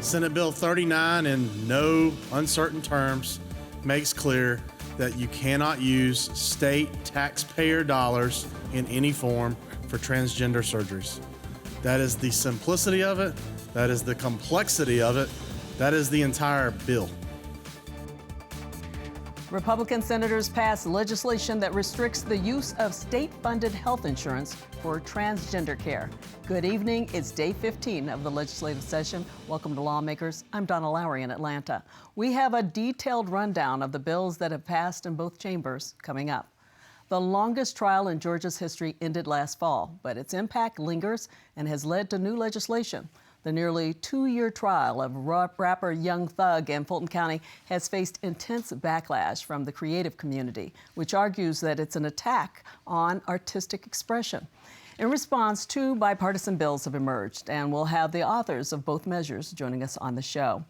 Senate Bill 39, in no uncertain terms, makes clear that you cannot use state taxpayer dollars in any form for transgender surgeries. That is the simplicity of it. That is the complexity of it. That is the entire bill. Republican senators passed legislation that restricts the use of state-funded health insurance for transgender care. Good evening. It's day 15 of the legislative session. Welcome to Lawmakers. I'm Donna Lowry in Atlanta. We have a detailed rundown of the bills that have passed in both chambers coming up. The longest trial in Georgia's history ended last fall, but its impact lingers and has led to new legislation. The nearly 2-year trial of rapper Young Thug in Fulton County has faced intense backlash from the creative community, which argues that it's an attack on artistic expression. In response, 2 bipartisan bills have emerged, and we'll have the authors of both measures joining us on the show.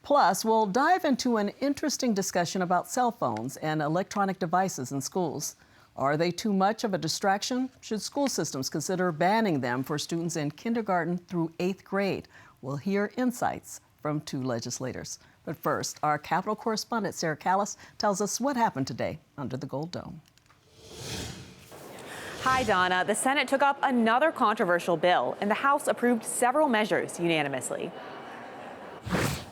Plus, we'll dive into an interesting discussion about cell phones and electronic devices in schools. Are they too much of a distraction? Should school systems consider banning them for students in kindergarten through 8th grade? We'll hear insights from 2 legislators. But first, our Capitol correspondent Sarah Callis tells us what happened today under the Gold Dome. Hi, Donna. The Senate took up another controversial bill, and the House approved several measures unanimously.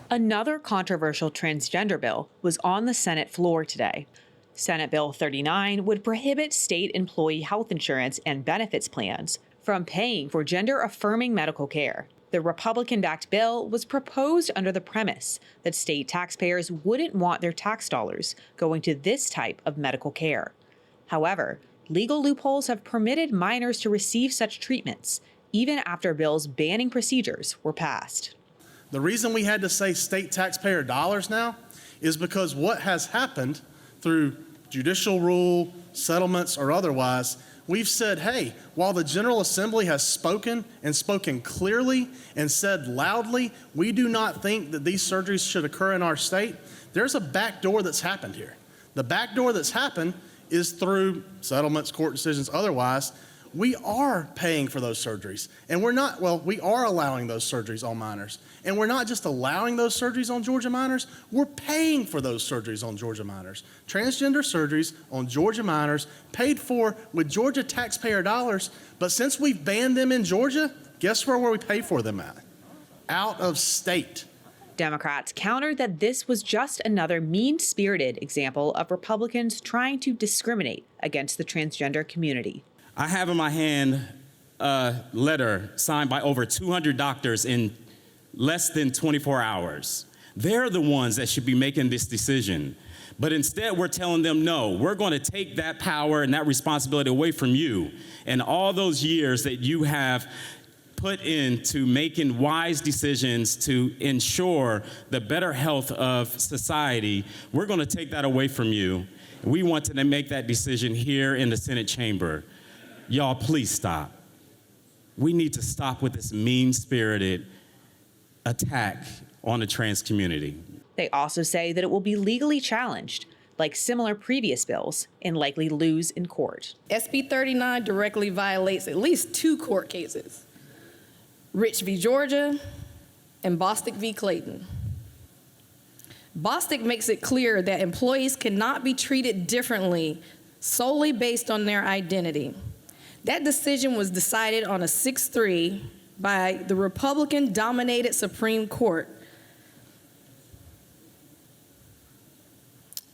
Another controversial transgender bill was on the Senate floor today. Senate Bill 39 would prohibit state employee health insurance and benefits plans from paying for gender-affirming medical care. The Republican-backed bill was proposed under the premise that state taxpayers wouldn't want their tax dollars going to this type of medical care. However, legal loopholes have permitted minors to receive such treatments, even after bills banning procedures were passed. The reason we had to say state taxpayer dollars now is because what has happened through judicial rule, settlements, or otherwise, we've said, hey, while the General Assembly has spoken and spoken clearly and said loudly, we do not think that these surgeries should occur in our state, there's a back door that's happened here. The back door that's happened is through settlements, court decisions, otherwise. We are paying for those surgeries, and we are allowing those surgeries on minors. And we're not just allowing those surgeries on Georgia minors, we're paying for those surgeries on Georgia minors. Transgender surgeries on Georgia minors paid for with Georgia taxpayer dollars, but since we've banned them in Georgia, guess where we pay for them at? Out of state. Democrats countered that this was just another mean-spirited example of Republicans trying to discriminate against the transgender community. I have in my hand a letter signed by over 200 doctors in less than 24 hours. They're the ones that should be making this decision. But instead, we're telling them, no, we're going to take that power and that responsibility away from you. And all those years that you have put into making wise decisions to ensure the better health of society, we're going to take that away from you. We want to make that decision here in the Senate chamber. Y'all, please stop. We need to stop with this mean-spirited attack on the trans community. They also say that it will be legally challenged, like similar previous bills, and likely lose in court. SB 39 directly violates at least 2 court cases, Rich v. Georgia and Bostick v. Clayton. Bostick makes it clear that employees cannot be treated differently solely based on their identity. That decision was decided on a 6-3 by the Republican-dominated Supreme Court.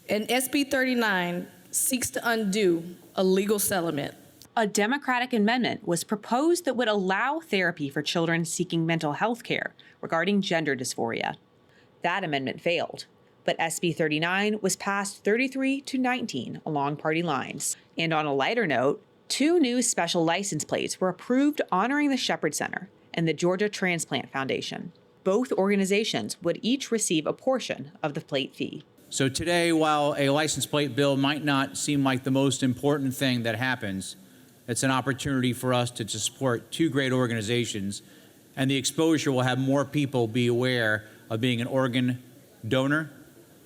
And SB 39 seeks to undo a legal settlement. A Democratic amendment was proposed that would allow therapy for children seeking mental health care regarding gender dysphoria. That amendment failed, but SB 39 was passed 33-19 along party lines. And on a lighter note, 2 new special license plates were approved honoring the Shepherd Center and the Georgia Transplant Foundation. Both organizations would each receive a portion of the plate fee. So today, while a license plate bill might not seem like the most important thing that happens, it's an opportunity for us to support 2 great organizations, and the exposure will have more people be aware of being an organ donor,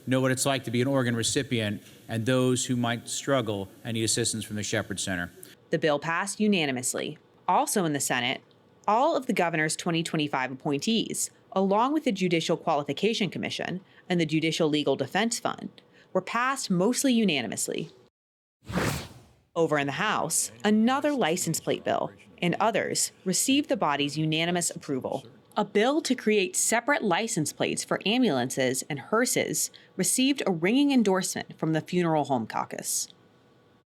know what it's like to be an organ recipient, and those who might struggle and need assistance from the Shepherd Center. The bill passed unanimously. Also in the Senate, all of the governor's 2025 appointees along with the Judicial Qualification Commission and the Judicial Legal Defense Fund, were passed mostly unanimously. Over in the House, another license plate bill and others received the body's unanimous approval. A bill to create separate license plates for ambulances and hearses received a ringing endorsement from the Funeral Home Caucus.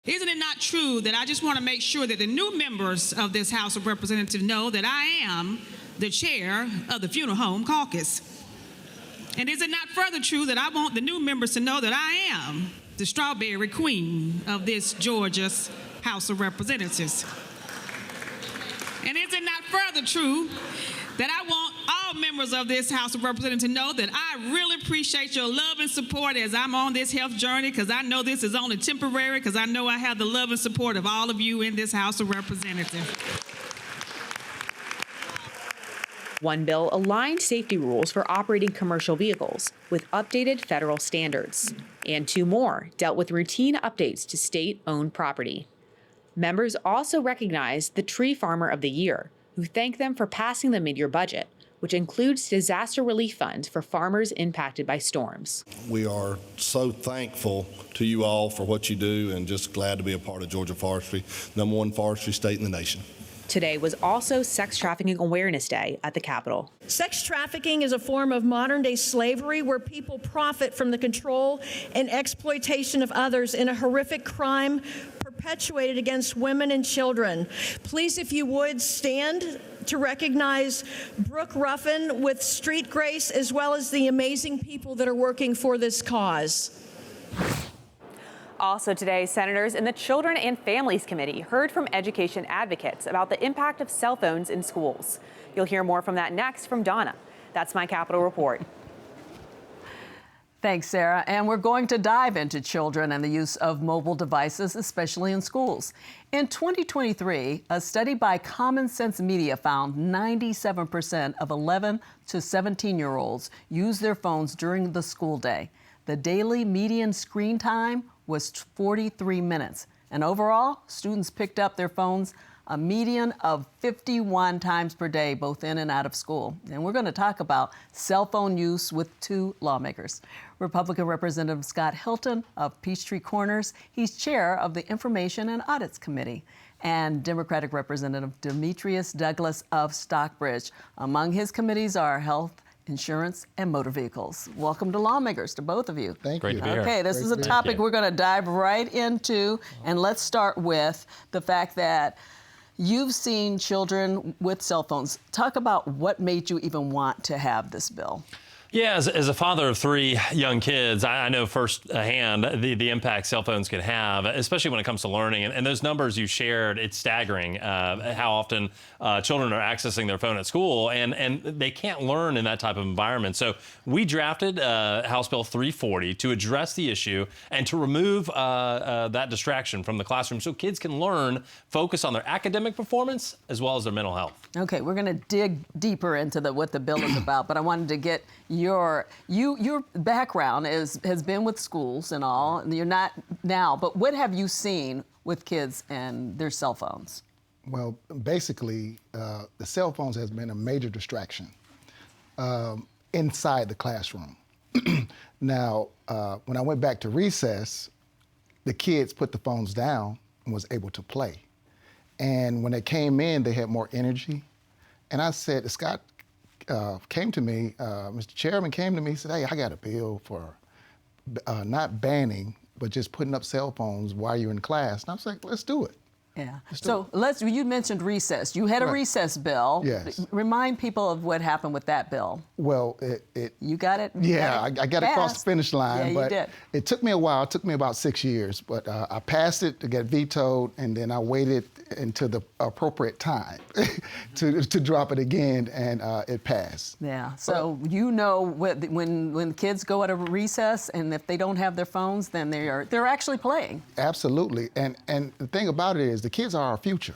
Isn't it not true that I just want to make sure that the new members of this House of Representatives know that I am the chair of the Funeral Home Caucus? And is it not further true that I want the new members to know that I am the strawberry queen of this Georgia's House of Representatives? And is it not further true that I want all members of this House of Representatives to know that I really appreciate your love and support as I'm on this health journey, because I know this is only temporary, because I know I have the love and support of all of you in this House of Representatives. One bill aligned safety rules for operating commercial vehicles with updated federal standards, and two more dealt with routine updates to state-owned property. Members also recognized the Tree Farmer of the Year, who thanked them for passing the mid-year budget, which includes disaster relief funds for farmers impacted by storms. We are so thankful to you all for what you do and just glad to be a part of Georgia Forestry, #1 forestry state in the nation. Today was also Sex Trafficking Awareness Day at the Capitol. Sex trafficking is a form of modern-day slavery where people profit from the control and exploitation of others in a horrific crime perpetuated against women and children. Please, if you would, stand to recognize Brooke Ruffin with Street Grace, as well as the amazing people that are working for this cause. Also today, senators in the Children and Families Committee heard from education advocates about the impact of cell phones in schools. You'll hear more from that next from Donna. That's my Capitol Report. Thanks, Sarah. And we're going to dive into children and the use of mobile devices, especially in schools. In 2023, a study by Common Sense Media found 97% of 11 to 17-year-olds use their phones during the school day. The daily median screen time was 43 minutes. And overall, students picked up their phones a median of 51 times per day, both in and out of school. And we're going to talk about cell phone use with two lawmakers. Republican Representative Scott Hilton of Peachtree Corners, he's chair of the Information and Audits Committee, and Democratic Representative Demetrius Douglas of Stockbridge. Among his committees are Health, Insurance, and Motor Vehicles. Welcome to Lawmakers, to both of you. Thank you. Okay, this is a topic we're going to dive right into, and let's start with the fact that you've seen children with cell phones. Talk about what made you even want to have this bill. Yeah, as a father of 3 young kids, I know firsthand the impact cell phones can have, especially when it comes to learning. And those numbers you shared, it's staggering how often children are accessing their phone at school, and they can't learn in that type of environment. So we drafted House Bill 340 to address the issue and to remove that distraction from the classroom so kids can learn, focus on their academic performance as well as their mental health. Okay, we're going to dig deeper into what the bill is about, but I wanted to get your background has been with schools and all, and you're not now, but what have you seen with kids and their cell phones? Well, basically, the cell phones has been a major distraction inside the classroom. Now, when I went back to recess, the kids put the phones down and was able to play. And when they came in, they had more energy. And I said, Scott came to me, Mr. Chairman came to me and said, hey, I got a bill for not banning, but just putting up cell phones while you're in class. And I was like, let's do it. Yeah. So you mentioned recess. You had a recess bill. Yes. Remind people of what happened with that bill. Well, you got it? Yeah, I got across the finish line, yeah, but you did. It took me a while. It took me about 6 years, but I passed it to get vetoed, and then I waited until the appropriate time to drop it again, and it passed. Yeah. So when kids go at a recess, and if they don't have their phones, then they're actually playing. Absolutely, and the thing about it is the kids are our future,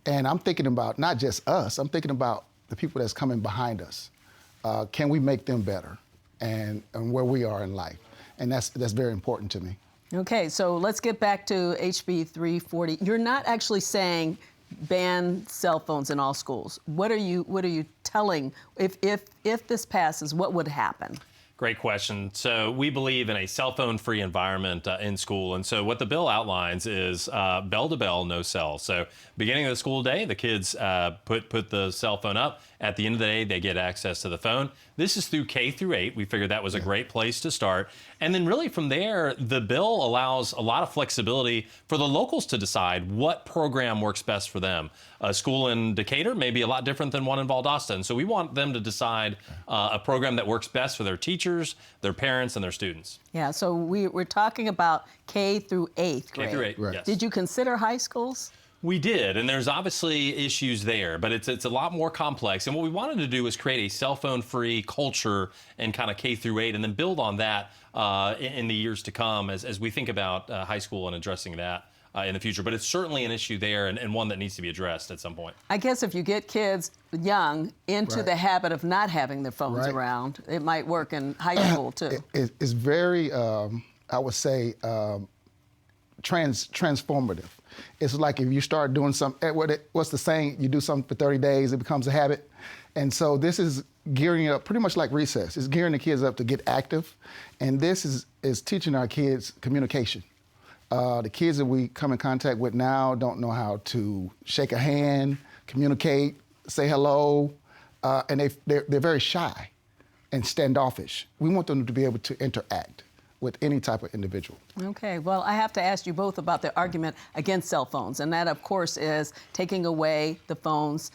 and I'm thinking about not just us. I'm thinking about the people that's coming behind us. Can we make them better, and where we are in life, and that's very important to me. Okay, so let's get back to HB 340. You're not actually saying ban cell phones in all schools. What are you telling, if this passes, what would happen? Great question. So we believe in a cell phone-free environment in school. And so what the bill outlines is bell to bell, no cell. So beginning of the school day, the kids put the cell phone up. At the end of the day, they get access to the phone. This is through K through 8. We figured that was a great place to start. And then really from there, the bill allows a lot of flexibility for the locals to decide what program works best for them. A school in Decatur may be a lot different than one in Valdosta. And so we want them to decide a program that works best for their teachers, their parents, and their students. Yeah, so we're talking about K through 8th grade. K through 8, yes. Did you consider high schools? We did, and there's obviously issues there, but it's a lot more complex. And what we wanted to do was create a cell phone-free culture in kind of K through 8, and then build on that in the years to come as we think about high school and addressing that in the future. But it's certainly an issue there and one that needs to be addressed at some point. I guess if you get kids young into the habit of not having their phones around, it might work in high school too. It's very, I would say, transformative. It's like if you start doing something, what's the saying? You do something for 30 days, it becomes a habit. And so this is gearing up, pretty much like recess. It's gearing the kids up to get active. And this is teaching our kids communication. The kids that we come in contact with now don't know how to shake a hand, communicate, say hello, and they're very shy and standoffish. We want them to be able to interact with any type of individual. Okay, well, I have to ask you both about the argument against cell phones, and that, of course, is taking away the phones,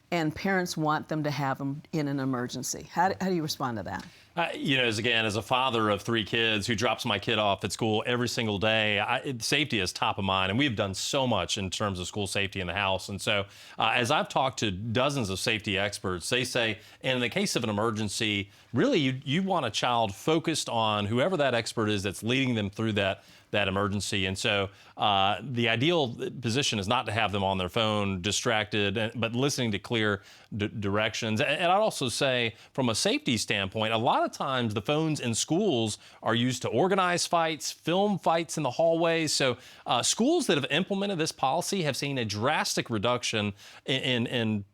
and parents want them to have them in an emergency. How do you respond to that? As a father of 3 kids who drops my kid off at school every single day, safety is top of mind, and we've done so much in terms of school safety in the house. And so as I've talked to dozens of safety experts, they say in the case of an emergency, really you want a child focused on whoever that expert is that's leading them through that emergency. And so the ideal position is not to have them on their phone distracted, but listening to clear directions. And I'd also say from a safety standpoint, a lot of times the phones in schools are used to organize fights, film fights in the hallways. So schools that have implemented this policy have seen a drastic reduction in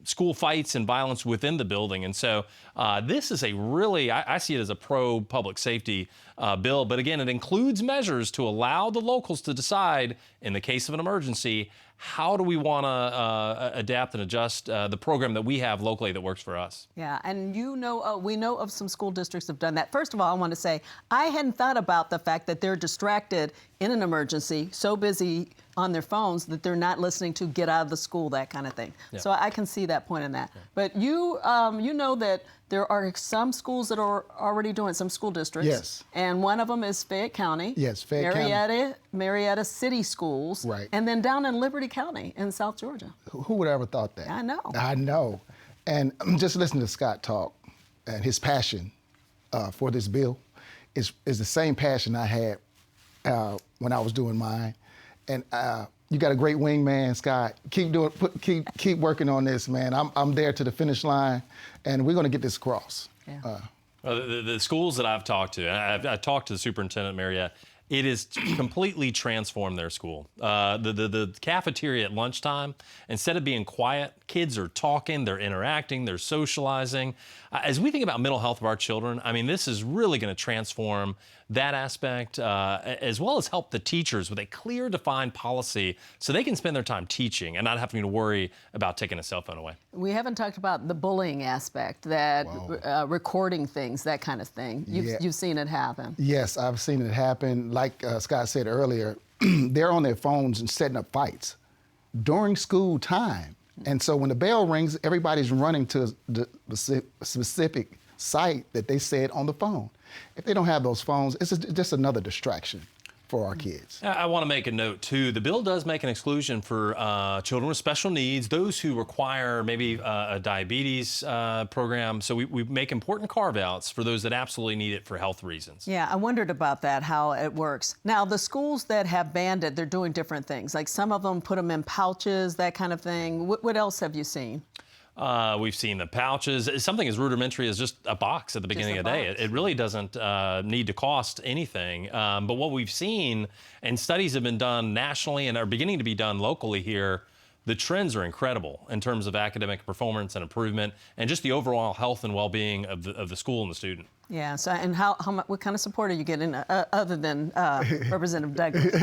school fights and violence within the building. And so this is I see it as a pro-public safety bill. But again, it includes measures to allow the locals to decide, in the case of an emergency, how do we want to adapt and adjust the program that we have locally that works for us? Yeah, and we know of some school districts have done that. First of all, I want to say, I hadn't thought about the fact that they're distracted in an emergency, so busy on their phones that they're not listening to get out of the school, that kind of thing. Yeah. So I can see that point in that. Yeah. But you know that there are some schools that are already doing, some school districts. Yes. And one of them is Fayette County. Yes, Fayette County. Marietta City Schools. Right. And then down in Liberty County in South Georgia. Who would have ever thought that? I know. I know. And just listening to Scott talk and his passion for this bill is the same passion I had when I was doing mine. And you got a great wingman, Scott. Keep working on this, man. I'm there to the finish line, and we're going to get this across. Yeah. The schools that I've talked to, I talked to the superintendent, Marietta. It has completely transformed their school. The cafeteria at lunchtime, instead of being quiet, kids are talking, they're interacting, they're socializing. As we think about mental health of our children, I mean, this is really going to transform that aspect, as well as help the teachers with a clear, defined policy so they can spend their time teaching and not having to worry about taking a cell phone away. We haven't talked about the bullying aspect, that recording things, that kind of thing. You've seen it happen. Yes, I've seen it happen. Like Scott said earlier, they're on their phones and setting up fights during school time. And so when the bell rings, everybody's running to the specific site that they said on the phone. If they don't have those phones, it's just another distraction for our kids. I want to make a note, too. The bill does make an exclusion for children with special needs, those who require maybe a diabetes program. So we make important carve-outs for those that absolutely need it for health reasons. Yeah, I wondered about that, how it works. Now, the schools that have banned it, they're doing different things. Like some of them put them in pouches, that kind of thing. What else have you seen? We've seen the pouches. Something as rudimentary as just a box at the beginning of the day. It really doesn't need to cost anything. But what we've seen, and studies have been done nationally and are beginning to be done locally here, the trends are incredible in terms of academic performance and improvement and just the overall health and well-being of the school and the student. Yeah, so and what kind of support are you getting other than Representative Douglas?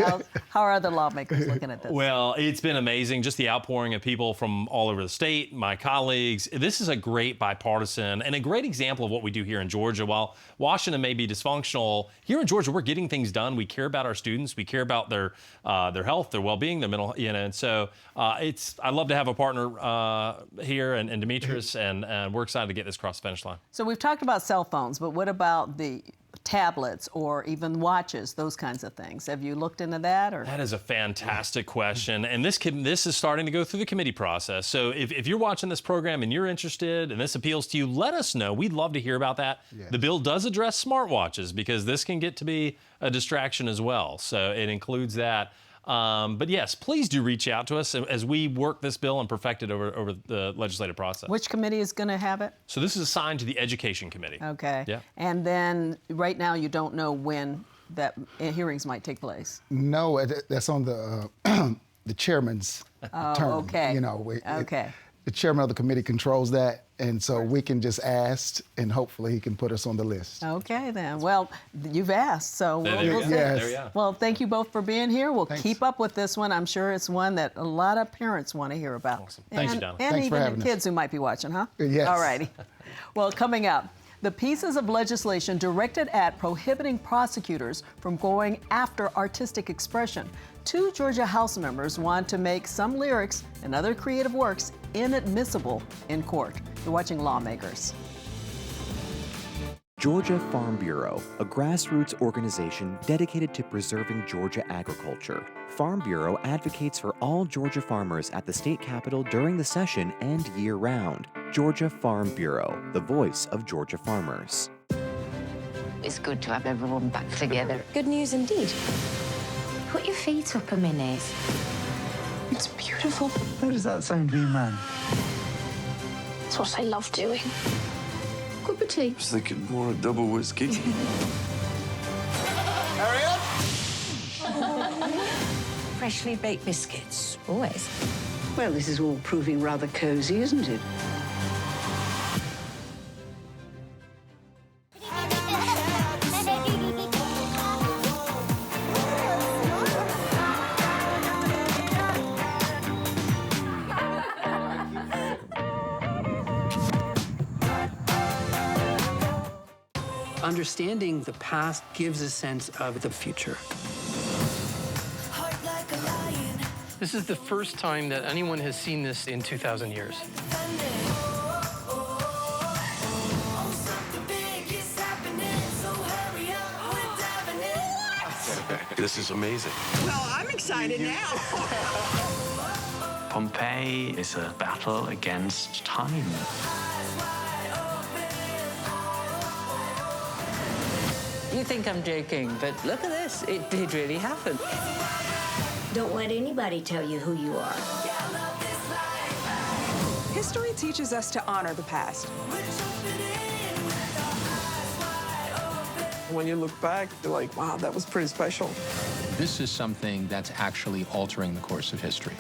How are other lawmakers looking at this? Well, it's been amazing, just the outpouring of people from all over the state, my colleagues. This is a great bipartisan and a great example of what we do here in Georgia. While Washington may be dysfunctional, here in Georgia, we're getting things done. We care about our students. We care about their health, their well-being, their mental, and so I love to have a partner here and Demetrius, and we're excited to get this across the finish line. So we've talked about cell phones, but what about the tablets or even watches, those kinds of things? Have you looked into that? Or? That is a fantastic question, and this is starting to go through the committee process. So if you're watching this program and you're interested and this appeals to you, let us know. We'd love to hear about that. Yes. The bill does address smartwatches because this can get to be a distraction as well. So it includes that. But yes, please do reach out to us as we work this bill and perfect it over the legislative process. Which committee is going to have it? So this is assigned to the Education Committee. Okay. Yeah. And then right now you don't know when that hearings might take place? No, that's on the the chairman's term. Okay. You know, okay. The chairman of the committee controls that, and so we can just ask, and hopefully he can put us on the list. Okay, then. Well, you've asked, so we'll see. Yes. Well, thank you both for being here. We'll Thanks. keep up with this one. I'm sure it's one that a lot of parents want to hear about. Awesome. Thanks, and, Donna. And Thanks for even having the us. kids who might be watching, huh? Yes. All righty. Well, coming up, the pieces of legislation directed at prohibiting prosecutors from going after artistic expression. 2 Georgia House members want to make some lyrics and other creative works inadmissible in court. You're watching Lawmakers. Georgia Farm Bureau, a grassroots organization dedicated to preserving Georgia agriculture. Farm Bureau advocates for all Georgia farmers at the state capitol during the session and year-round. Georgia Farm Bureau, the voice of Georgia farmers. It's good to have everyone back together. Good news indeed. Put your feet up a minute. It's beautiful. How does that sound, wee man? It's what I love doing. Cup of tea. I was thinking more a double whiskey. Hurry up! Freshly baked biscuits, always. Well, this is all proving rather cozy, isn't it? Understanding the past gives a sense of the future. This is the first time that anyone has seen this in 2,000 years. This is amazing. Well, I'm excited now. Pompeii is a battle against time. You think I'm joking, but look at this. It did really happen. Don't let anybody tell you who you are. History teaches us to honor the past. When you look back, you're like, wow, that was pretty special. This is something that's actually altering the course of history.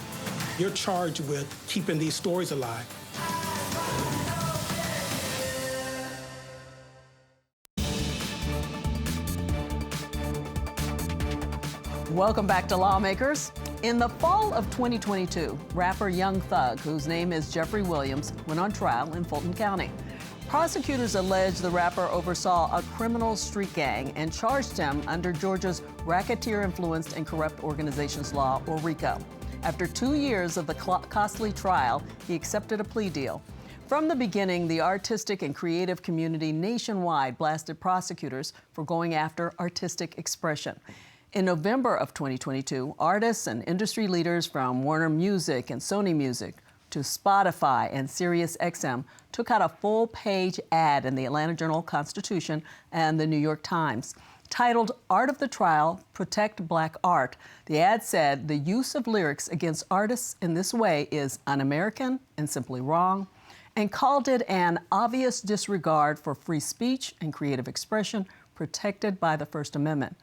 You're charged with keeping these stories alive. Welcome back to Lawmakers. In the fall of 2022, rapper Young Thug, whose name is Jeffrey Williams, went on trial in Fulton County. Prosecutors allege the rapper oversaw a criminal street gang and charged him under Georgia's Racketeer-Influenced and Corrupt Organizations Law, or RICO. After 2 years of the costly trial, he accepted a plea deal. From the beginning, the artistic and creative community nationwide blasted prosecutors for going after artistic expression. In November of 2022, artists and industry leaders from Warner Music and Sony Music to Spotify and SiriusXM took out a full-page ad in the Atlanta Journal-Constitution and the New York Times. Titled Art of the Trial, Protect Black Art, the ad said the use of lyrics against artists in this way is un-American and simply wrong, and called it an obvious disregard for free speech and creative expression protected by the First Amendment.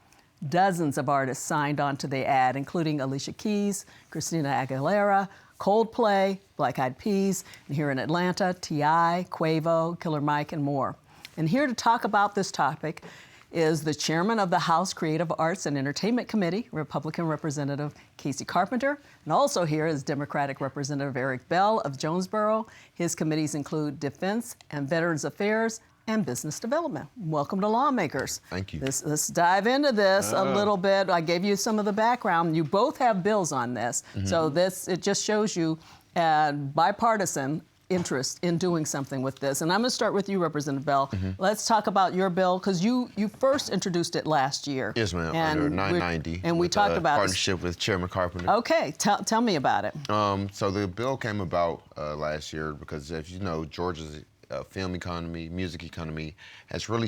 Dozens of artists signed on to the ad, including Alicia Keys, Christina Aguilera, Coldplay, Black Eyed Peas, and here in Atlanta, T.I., Quavo, Killer Mike, and more. And here to talk about this topic is the chairman of the House Creative Arts and Entertainment Committee, Republican Representative Casey Carpenter. And also here is Democratic Representative Eric Bell of Jonesboro. His committees include Defense and Veterans Affairs and Business Development. Welcome to Lawmakers. Thank you. Let's dive into this a little bit. I gave you some of the background. You both have bills on this. So it just shows you bipartisan interest in doing something with this. And I'm going to start with you, Representative Bell. Let's talk about your bill, because you first introduced it last year. Yes, ma'am, under 990. And we talked about partnership with Chairman Carpenter. Okay, tell me about it. So the bill came about last year because, as you know, Georgia's film economy, music economy has really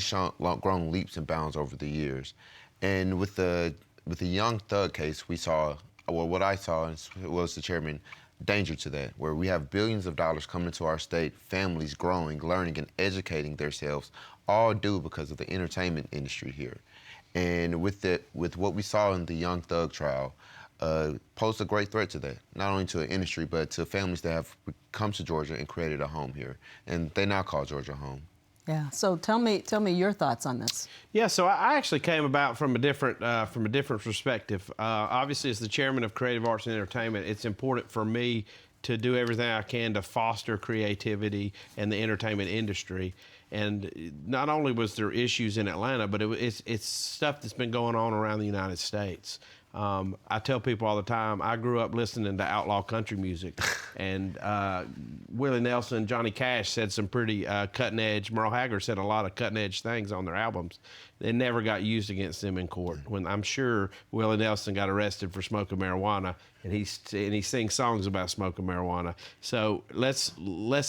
grown leaps and bounds over the years. And with the Young Thug case, we saw, well, what I saw was the chairman, danger to that, where we have billions of dollars coming into our state, families growing, learning, and educating themselves, all due because of the entertainment industry here. And with what we saw in the Young Thug trial, posed a great threat to that, not only to the industry, but to families that have come to Georgia and created a home here. And they now call Georgia home. Yeah, so tell me your thoughts on this. Yeah, so I actually came about from a different perspective. Obviously, as the chairman of Creative Arts and Entertainment, it's important for me to do everything I can to foster creativity and the entertainment industry. And not only was there issues in Atlanta, but it's stuff that's been going on around the United States. I tell people all the time, I grew up listening to outlaw country music, and Willie Nelson, Johnny Cash said some pretty cutting edge, Merle Haggard said a lot of cutting edge things on their albums. They never got used against them in court. When I'm sure Willie Nelson got arrested for smoking marijuana, and he sings songs about smoking marijuana. So let's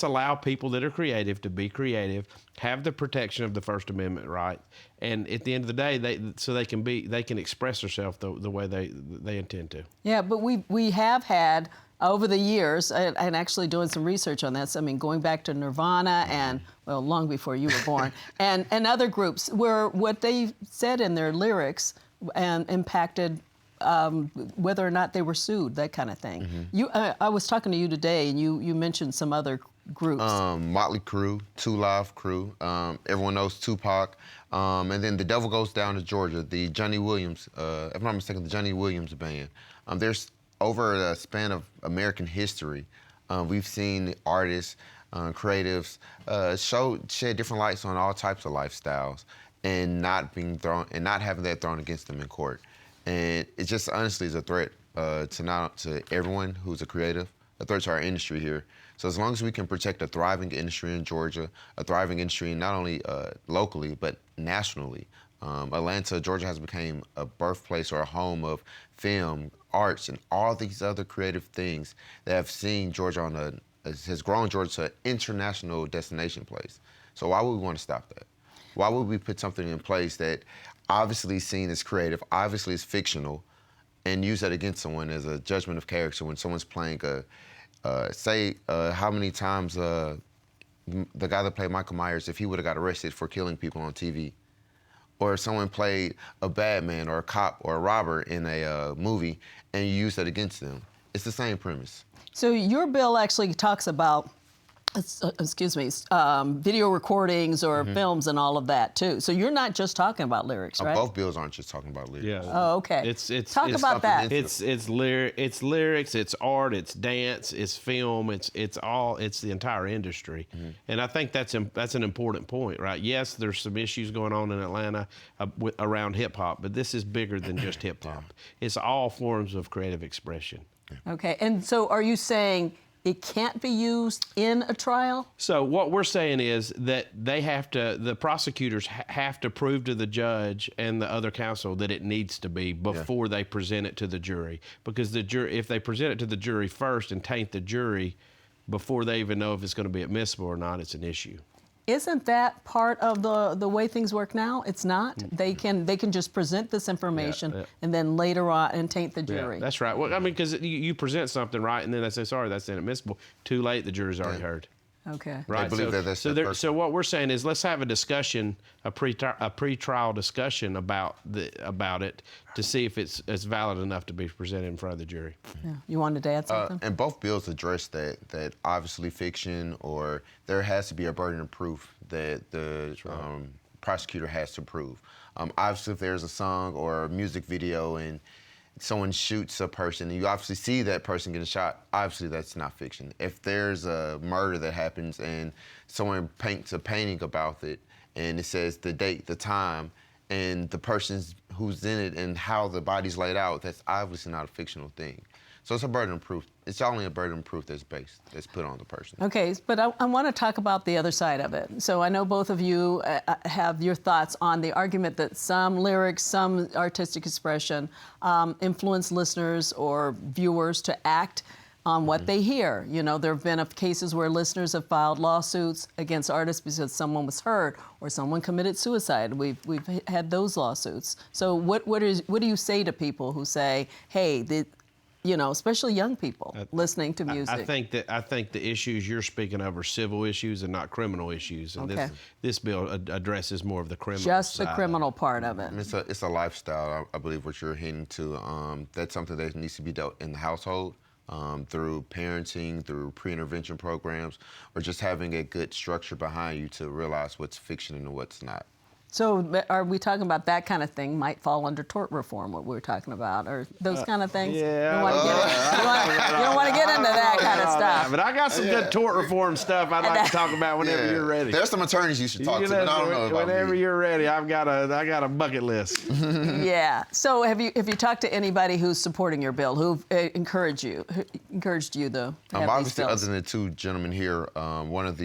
allow people that are creative to be creative, have the protection of the First Amendment right, and at the end of the day, they can express themselves the way they intend to. Yeah, but we have had over the years, and actually doing some research on this, I mean, going back to Nirvana and, well, long before you were born, and other groups where what they said in their lyrics impacted whether or not they were sued, that kind of thing. I was talking to you today, and you mentioned some other groups. Motley Crue, Two Live Crew, everyone knows Tupac, and then The Devil Goes Down to Georgia, the Johnny Williams, if I'm not mistaken, the Johnny Williams band. There's over the span of American history, we've seen artists, creatives shed different lights on all types of lifestyles, and not having that thrown against them in court. And it just honestly is a threat to everyone who's a creative, a threat to our industry here. So as long as we can protect a thriving industry in Georgia, a thriving industry not only locally but nationally, Atlanta, Georgia has become a birthplace or a home of film, arts, and all these other creative things that have seen Georgia has grown Georgia to an international destination place. So why would we want to stop that? Why would we put something in place that obviously seen as creative, obviously is fictional, and use that against someone as a judgment of character when someone's playing how many times the guy that played Michael Myers, if he would have got arrested for killing people on TV, or if someone played a bad man or a cop or a robber in a movie and you use that against them. It's the same premise. So your bill actually talks about video recordings or films and all of that too. So you're not just talking about lyrics, right? Both bills aren't just talking about lyrics. Yeah. Oh, okay. Talk about that. It's lyrics, it's art, it's dance, it's film, it's the entire industry. And I think that's an important point, right? Yes, there's some issues going on in Atlanta around hip hop, but this is bigger than just hip hop. It's all forms of creative expression. Okay. And so are you saying it can't be used in a trial? So what we're saying is that the prosecutors have to prove to the judge and the other counsel that it needs to be before they present it to the jury. Because the jury, if they present it to the jury first and taint the jury before they even know if it's going to be admissible or not, it's an issue. Isn't that part of the way things work now? It's not. They can just present this information and then later on and taint the jury. Yeah, that's right. Well, I mean, because you present something, right, and then they say, sorry, that's inadmissible. Too late, the jury's already heard. Okay. Right. They believe that that's so what we're saying is let's have a discussion, a pre-trial discussion about it to see if it's valid enough to be presented in front of the jury. Yeah. You wanted to add something? And both bills address that obviously fiction, or there has to be a burden of proof that the prosecutor has to prove. Obviously, if there's a song or a music video and someone shoots a person and you obviously see that person getting shot, obviously that's not fiction. If there's a murder that happens and someone paints a painting about it and it says the date, the time, and the person who's in it and how the body's laid out, that's obviously not a fictional thing. So it's a burden of proof. It's only a burden of proof that's put on the person. Okay, but I want to talk about the other side of it. So I know both of you have your thoughts on the argument that some lyrics, some artistic expression influence listeners or viewers to act on what they hear. You know, there have been cases where listeners have filed lawsuits against artists because someone was hurt or someone committed suicide. We've had those lawsuits. So what do you say to people who say, hey, especially young people listening to music? I think the issues you're speaking of are civil issues and not criminal issues, and this bill addresses more of the criminal just side. The criminal part of it. It's a lifestyle, I believe, what you're hinting to. That's something that needs to be dealt in the household through parenting, through pre-intervention programs, or just having a good structure behind you to realize what's fiction and what's not. So are we talking about that kind of thing might fall under tort reform, what we're talking about, or those kind of things? Yeah. You don't want to get into that kind of stuff. But I got some good tort reform stuff I'd like to talk about whenever you're ready. There's some attorneys you should talk to, but I don't know about whenever me. you're ready, I got a bucket list. Yeah. So have you talked to anybody who's supporting your bill, who've encouraged you though? Obviously, other than the two gentlemen here, one of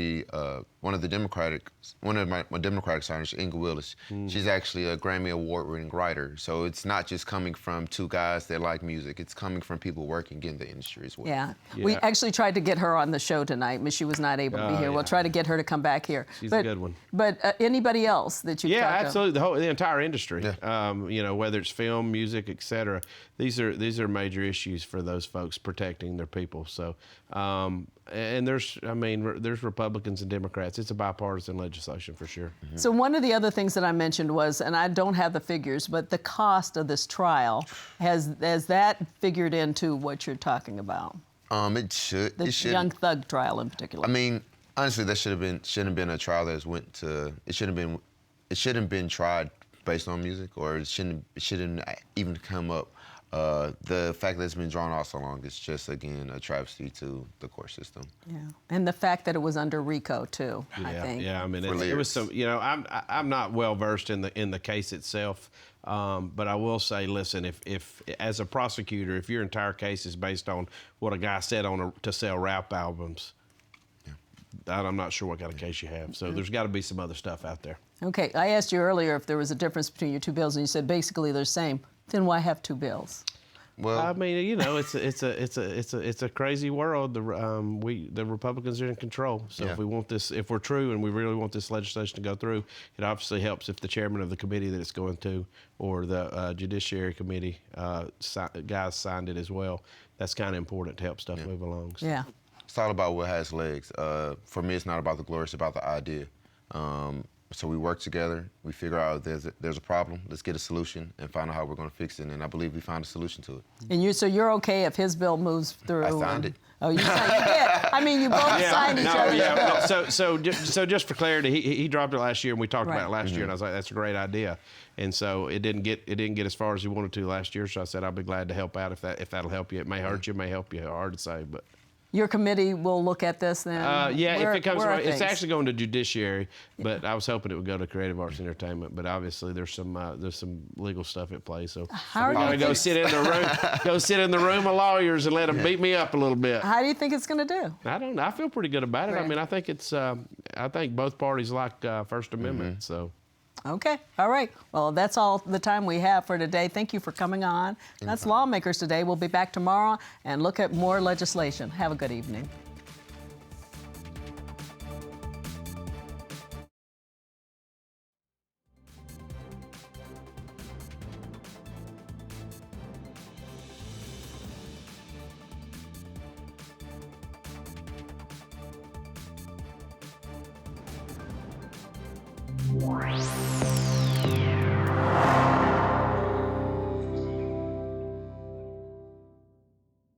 my Democratic senators, Inga Willis, she's actually a Grammy Award-winning writer. So it's not just coming from two guys that like music. It's coming from people working in the industry as well. Yeah. We actually tried to get her on the show tonight, but she was not able to be here. We'll try to get her to come back here. She's a good one. But anybody else that you talked to? Yeah, absolutely. The entire industry. Yeah. Whether it's film, music, etc. These are major issues for those folks protecting their people. So, and there's Republicans and Democrats. It's a bipartisan legislation for sure. Mm-hmm. So one of the other things that I mentioned was, and I don't have the figures, but the cost of this trial, has that figured into what you're talking about? It should. The Young Thug trial in particular. I mean, honestly, that shouldn't have been a trial that went to. It shouldn't have been tried based on music, or it shouldn't even come up. The fact that it's been drawn out so long is just, again, a travesty to the court system. Yeah, and the fact that it was under RICO too. I think. Yeah, I mean, it was some. I'm not well versed in the case itself, but I will say, listen, if as a prosecutor, if your entire case is based on what a guy said to sell rap albums, I'm not sure what kind of case you have. So there's got to be some other stuff out there. Okay, I asked you earlier if there was a difference between your two bills, and you said basically they're the same. Then why have two bills? Well, I mean, it's a crazy world. The Republicans are in control. So if we're true and we really want this legislation to go through, it obviously helps if the chairman of the committee that it's going to, or the Judiciary Committee guys signed it as well. That's kind of important to help stuff move along. So. Yeah. It's all about what has legs. For me, it's not about the glory, it's about the idea. So we work together, we figure out there's a problem, let's get a solution and find out how we're going to fix it, and I believe we found a solution to it. And so you're okay if his bill moves through? I signed it. Oh, you did? I mean, you both signed each other's bill. So just for clarity, he dropped it last year, and we talked about it last year, and I was like, that's a great idea. And so it didn't get as far as he wanted to last year, so I said I'll be glad to help out if that'll help you. It may hurt you, it may help you. Hard to say, but. Your committee will look at this then? If it comes around, it's actually going to Judiciary, but I was hoping it would go to Creative Arts and Entertainment. But obviously, there's some legal stuff at play. So I'm going to go sit in the room of lawyers and let them beat me up a little bit. How do you think it's going to do? I don't know. I feel pretty good about it. Right. I mean, I think I think both parties like First Amendment. So. Okay. All right. Well, that's all the time we have for today. Thank you for coming on. That's Lawmakers Today. We'll be back tomorrow and look at more legislation. Have a good evening.